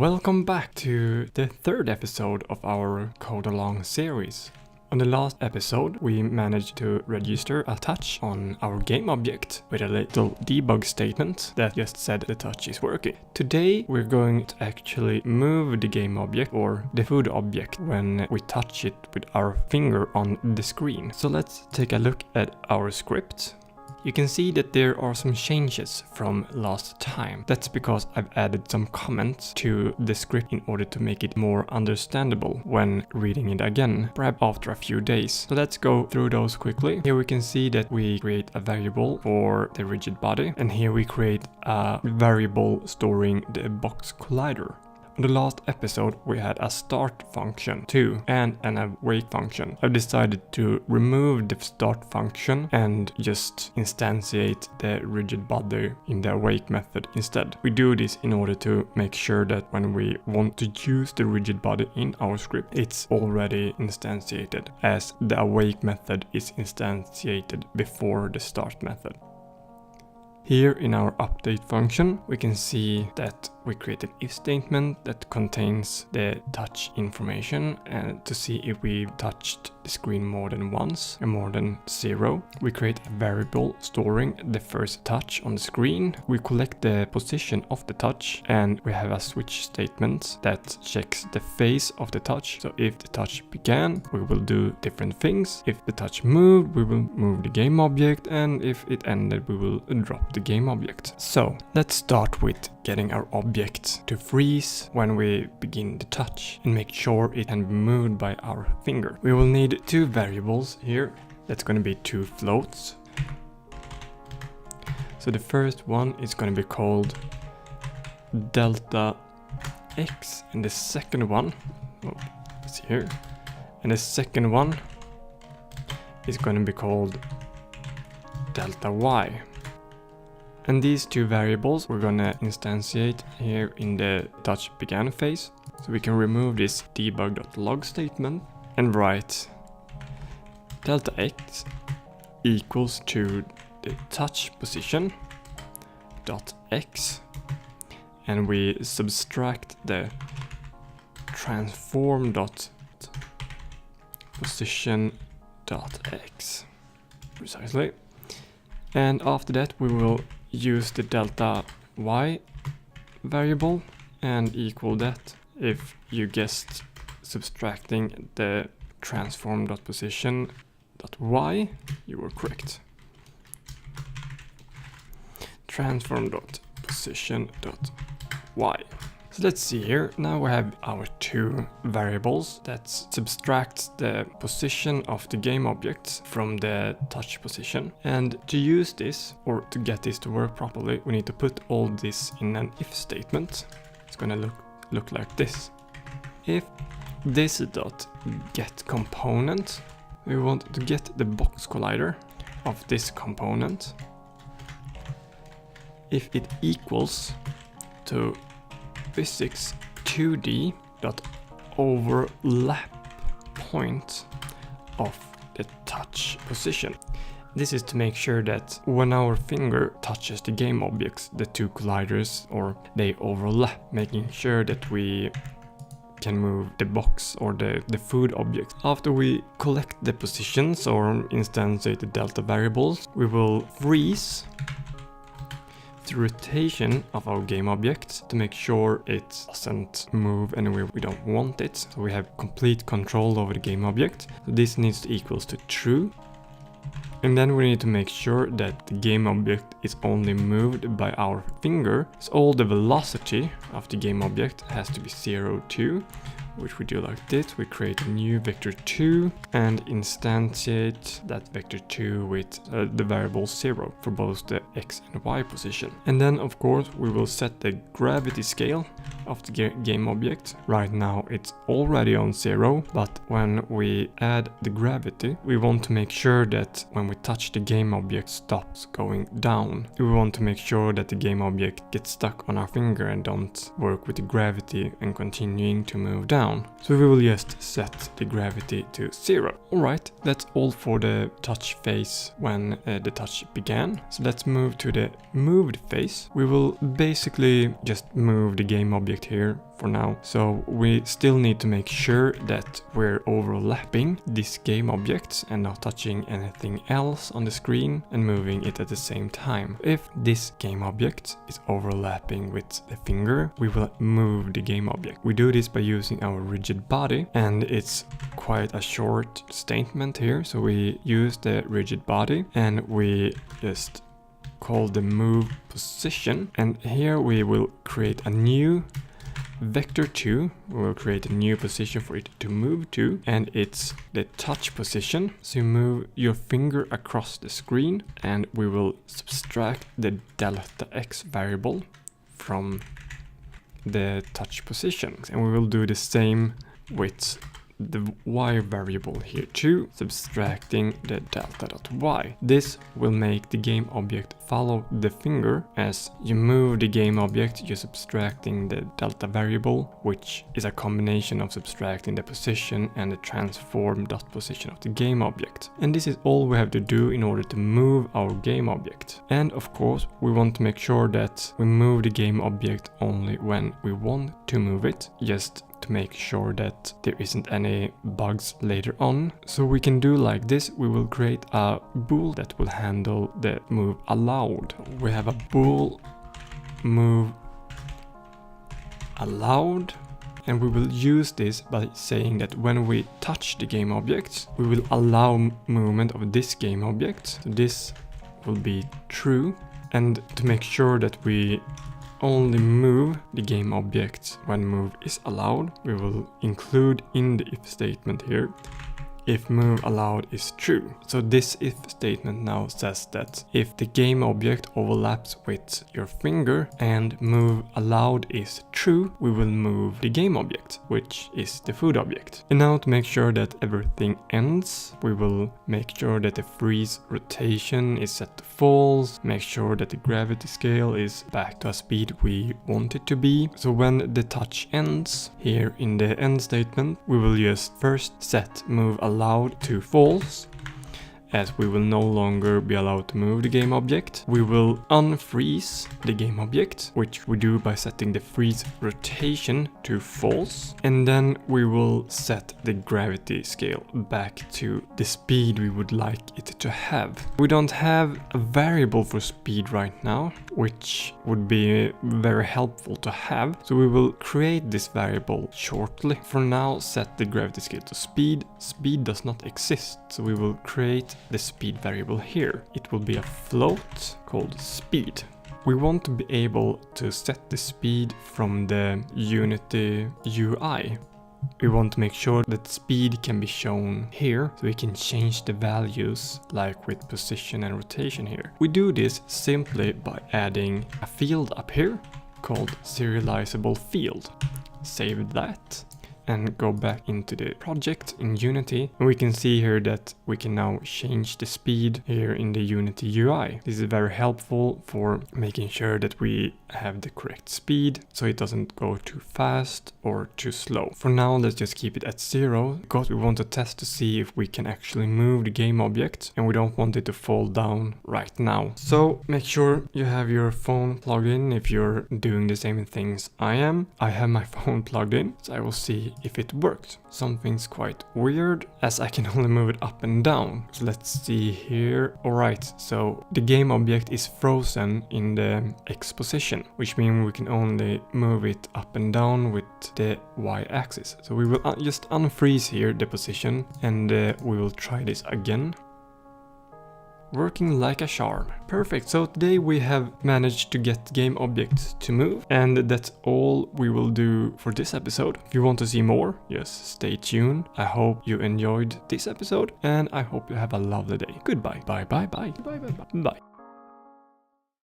Welcome back to the third episode of our Code Along series. On the last episode, we managed to register a touch on our game object with a little debug statement that just said the touch is working. Today, we're going to actually move the game object or the food object when we touch it with our finger on the screen. So let's take a look at our script. You can see that there are some changes from last time. That's because I've added some comments to the script in order to make it more understandable when reading it again, perhaps after a few days. So let's go through those quickly. Here we can see that we create a variable for the rigid body, and here we create a variable storing the box collider. In the last episode we had a start function too and an awake function. I've decided to remove the start function and just instantiate the rigid body in the awake method instead. We do this in order to make sure that when we want to use the rigid body in our script, it's already instantiated, as the awake method is instantiated before the start method. Here in our update function, we can see that we create an if statement that contains the touch information and to see if we touched the screen more than once and more than 0. We create a variable storing the first touch on the screen. We collect the position of the touch and we have a switch statement that checks the phase of the touch. So if the touch began, we will do different things. If the touch moved, we will move the game object, and if it ended, we will drop the game object. So let's start with getting our object to freeze when we begin the touch and make sure it can be moved by our finger. We will need two variables here. That's going to be two floats. So the first one is going to be called delta x, and the second one, let's see here, and the second one is going to be called delta y. And these two variables we're gonna instantiate here in the touch began phase. So we can remove this debug.log statement and write delta x equals to the touch position dot x, and we subtract the transform dot position dot x precisely. And after that we will use the delta y variable and equal that. If you guessed subtracting the transform.position.y, you were correct. Transform.position.y. So let's see here. Now we have our two variables that subtract the position of the game object from the touch position. And to use this, or to get this to work properly, we need to put all this in an if statement. It's gonna look like this. If this dot get component, we want to get the box collider of this component. If it equals to physics 2D dot overlap point of the touch position. This is to make sure that when our finger touches the game objects, the two colliders, or they overlap, making sure that we can move the box or the food object. After we collect the positions or instantiate the delta variables, we will freeze the rotation of our game object to make sure it doesn't move anywhere we don't want it. So we have complete control over the game object. So this needs to equals to true. And then we need to make sure that the game object is only moved by our finger. So all the velocity of the game object has to be 0, 2, which we do like this. We create a new vector2 and instantiate that vector2 with the variable 0 for both the x and y position. And then of course we will set the gravity scale of the game object. Right now it's already on 0, but when we add the gravity, we want to make sure that when we touch the game object stops going down. We want to make sure that the game object gets stuck on our finger and don't work with the gravity and continuing to move down. down. So we will just set the gravity to 0. Alright, that's all for the touch phase when the touch began. So let's move to the moved phase. We will basically just move the game object here for now. So we still need to make sure that we're overlapping this game object and not touching anything else on the screen and moving it at the same time. If this game object is overlapping with the finger, we will move the game object. We do this by using our rigid body, and it's quite a short statement here. So we use the rigid body and we just call the move position, and here we will create a new vector2. We will create a new position for it to move to, and it's the touch position. So you move your finger across the screen and we will subtract the delta x variable from the touch position, and we will do the same with the y variable here too, subtracting the delta.y. This will make the game object follow the finger. As you move the game object, you're subtracting the delta variable, which is a combination of subtracting the position and the transform dot position of the game object. And this is all we have to do in order to move our game object. And of course, we want to make sure that we move the game object only when we want to move it, just to make sure that there isn't any bugs later on. So we can do like this. We will create a bool that will handle the move allowed. We have a bool move allowed, and we will use this by saying that when we touch the game object, we will allow movement of this game object. So this will be true, and to make sure that we only move the game object when move is allowed, we will include in the if statement here if move allowed is true. So this if statement now says that if the game object overlaps with your finger and move allowed is true, we will move the game object, which is the food object. And now to make sure that everything ends, we will make sure that the freeze rotation is set to false, make sure that the gravity scale is back to a speed we want it to be. So when the touch ends, here in the end statement, we will just first set move allowed to false, as we will no longer be allowed to move the game object. We will unfreeze the game object, which we do by setting the freeze rotation to false, and then we will set the gravity scale back to the speed we would like it to have. We don't have a variable for speed right now, which would be very helpful to have, so we will create this variable shortly. For now, set the gravity scale to speed. Speed does not exist, so we will create the speed variable here. It will be a float called speed. We want to be able to set the speed from the Unity UI. We want to make sure that speed can be shown here, so we can change the values like with position and rotation here. We do this simply by adding a field up here called serializable field. Save that and go back into the project in Unity, and we can see here that we can now change the speed here in the Unity UI. This is very helpful for making sure that we have the correct speed, so it doesn't go too fast or too slow. For now, let's just keep it at 0, because we want to test to see if we can actually move the game object, and we don't want it to fall down right now. So make sure you have your phone plugged in if you're doing the same things I am. I have my phone plugged in, so I will see if it worked. Something's quite weird, as I can only move it up and down. So let's see here. Alright, so the game object is frozen in the X position, which means we can only move it up and down with the Y axis. So we will just unfreeze here the position, and we will try this again. Working like a charm. Perfect, so today we have managed to get game objects to move, and that's all we will do for this episode. If you want to see more, just stay tuned. I hope you enjoyed this episode, and I hope you have a lovely day. Goodbye. Bye bye bye. Bye bye bye. Bye.